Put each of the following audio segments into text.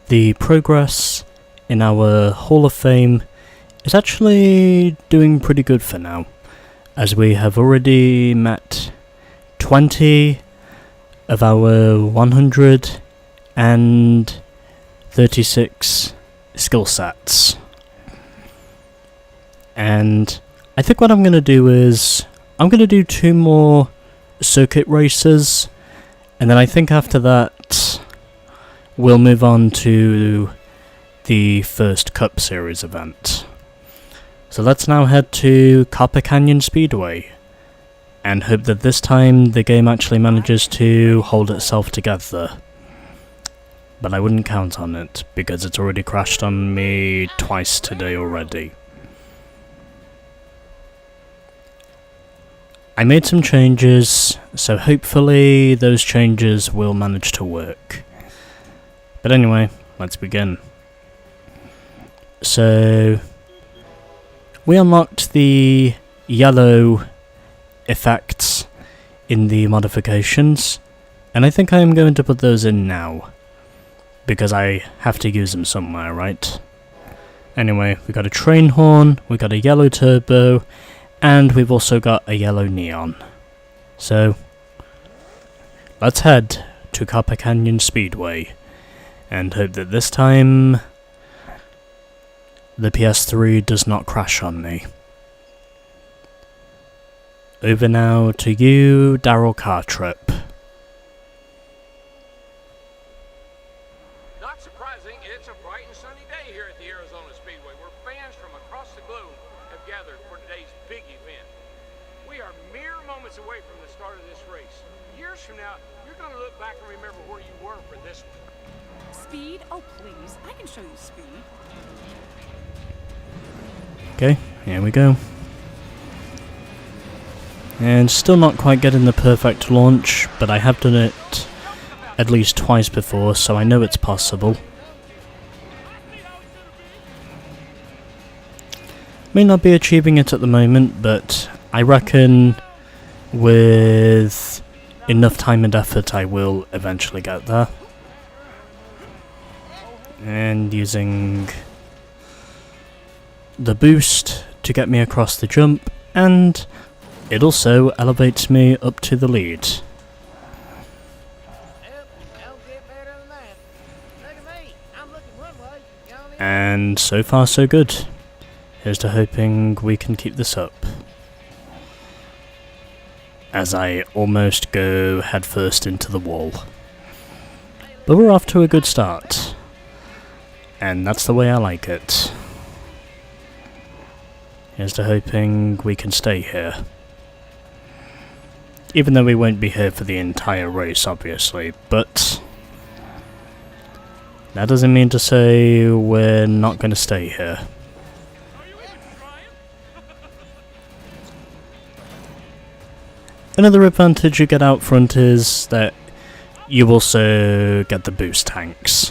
the progress in our Hall of Fame is actually doing pretty good for now, as we have already met 20 of our 136 skill sets. And I think what I'm going to do is, I'm going to do 2 more circuit races, and then I think after that we'll move on to the first Cup Series event. So let's now head to Copper Canyon Speedway, and hope that this time the game actually manages to hold itself together. But I wouldn't count on it, because it's already crashed on me twice today already. I made some changes, so hopefully those changes will manage to work. But anyway, let's begin. So, we unlocked the yellow effects in the modifications, and I think I am going to put those in now, because I have to use them somewhere, right? Anyway, we got a train horn, we got a yellow turbo, and we've also got a yellow neon. So, let's head to Copper Canyon Speedway, and hope that this time the PS3 does not crash on me. Over now to you, Daryl Cartrip. Not surprising, it's a bright and sunny day here at the Arizona Speedway, where fans from across the globe have gathered for today's big event. We are mere moments away from the start of this race. Years from now, you're going to look back and remember where you were for this one. Speed? Oh, please. I can show you speed. Okay, here we go. And still not quite getting the perfect launch, but I have done it at least twice before, so I know it's possible. May not be achieving it at the moment, but I reckon with enough time and effort I will eventually get there. And using the boost to get me across the jump, and it also elevates me up to the lead. And so far so good. Here's to hoping we can keep this up, as I almost go headfirst into the wall. But we're off to a good start, and that's the way I like it. Here's to hoping we can stay here. Even though we won't be here for the entire race, obviously, but that doesn't mean to say we're not going to stay here. Another advantage you get out front is that you also get the boost tanks,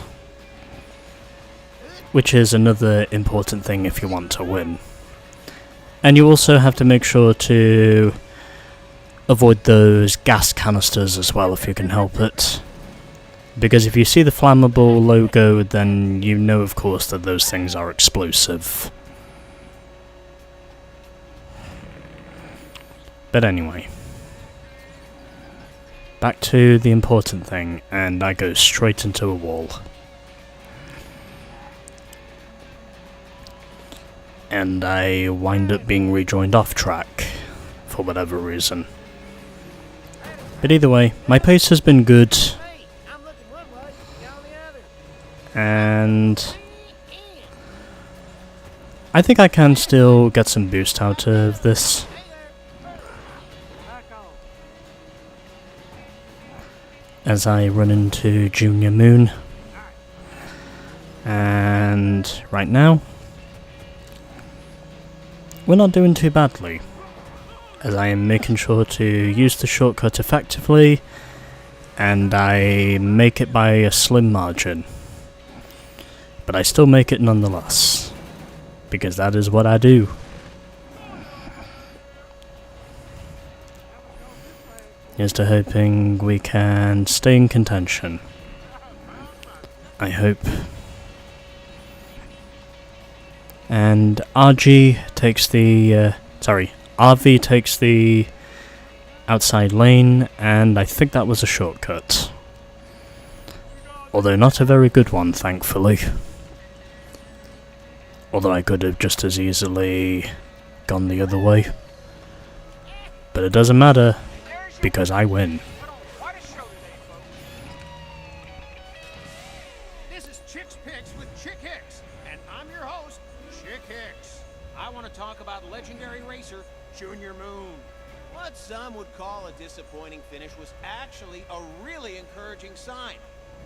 which is another important thing if you want to win. And you also have to make sure to avoid those gas canisters as well if you can help it. Because if you see the flammable logo, then you know of course that those things are explosive. But anyway, back to the important thing, and I go straight into a wall. And I wind up being rejoined off track, for whatever reason. But either way, my pace has been good, and I think I can still get some boost out of this. As I run into Junior Moon, and right now we're not doing too badly, as I am making sure to use the shortcut effectively, and I make it by a slim margin. But I still make it nonetheless, because that is what I do. Here's to hoping we can stay in contention. I hope And RV takes the outside lane, and I think that was a shortcut. Although not a very good one, thankfully. Although I could have just as easily gone the other way. But it doesn't matter, because I win. What a show today, folks. This is Chick's Picks with Chick Hicks, and I'm your host, Chick Hicks. I want to talk about legendary racer Junior Moon. What some would call a disappointing finish was actually a really encouraging sign.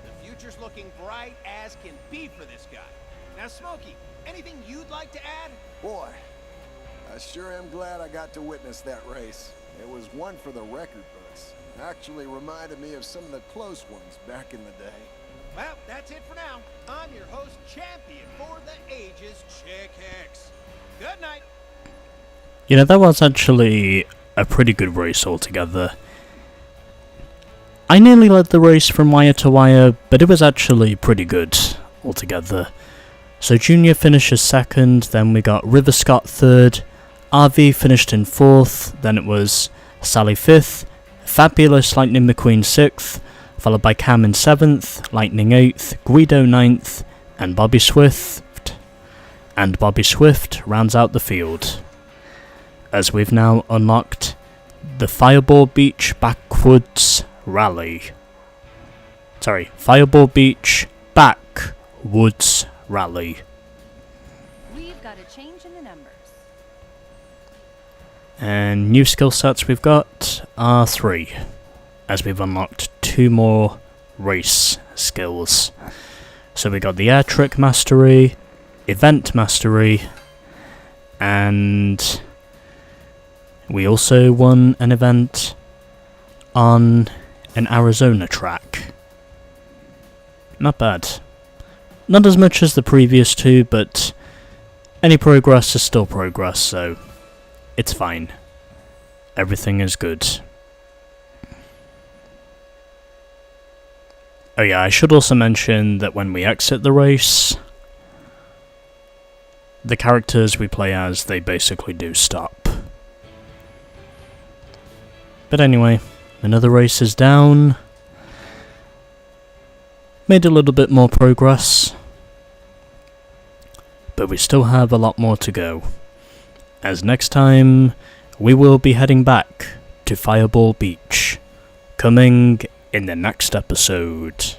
The future's looking bright as can be for this guy. Now, Smokey, anything you'd like to add? Boy, I sure am glad I got to witness that race. It was one for the record books. Actually reminded me of some of the close ones back in the day. Well, that's it for now. I'm your host, champion for the ages, Chick Hicks. Good night. You know, that was actually a pretty good race altogether. I nearly led the race from wire to wire, but it was actually pretty good altogether. So Junior finishes second, then we got River Scott third, RV finished in fourth, then it was Sally fifth, Fabulous Lightning McQueen sixth, followed by Cam in seventh, Lightning eighth, Guido ninth, and Bobby Swift. And Bobby Swift rounds out the field, as we've now unlocked the Fireball Beach Backwoods Rally. Sorry, Fireball Beach Backwoods Rally. We've got a change in the numbers. And new skill sets we've got are 3, as we've unlocked 2 more race skills. So we got the Air Trick Mastery, Event Mastery, and we also won an event on an Arizona track. Not bad. Not as much as the previous 2, but any progress is still progress, so it's fine. Everything is good. Oh yeah, I should also mention that when we exit the race, the characters we play as, they basically do stop. But anyway, another race is down. Made a little bit more progress. But we still have a lot more to go, as next time we will be heading back to Fireball Beach, coming in the next episode.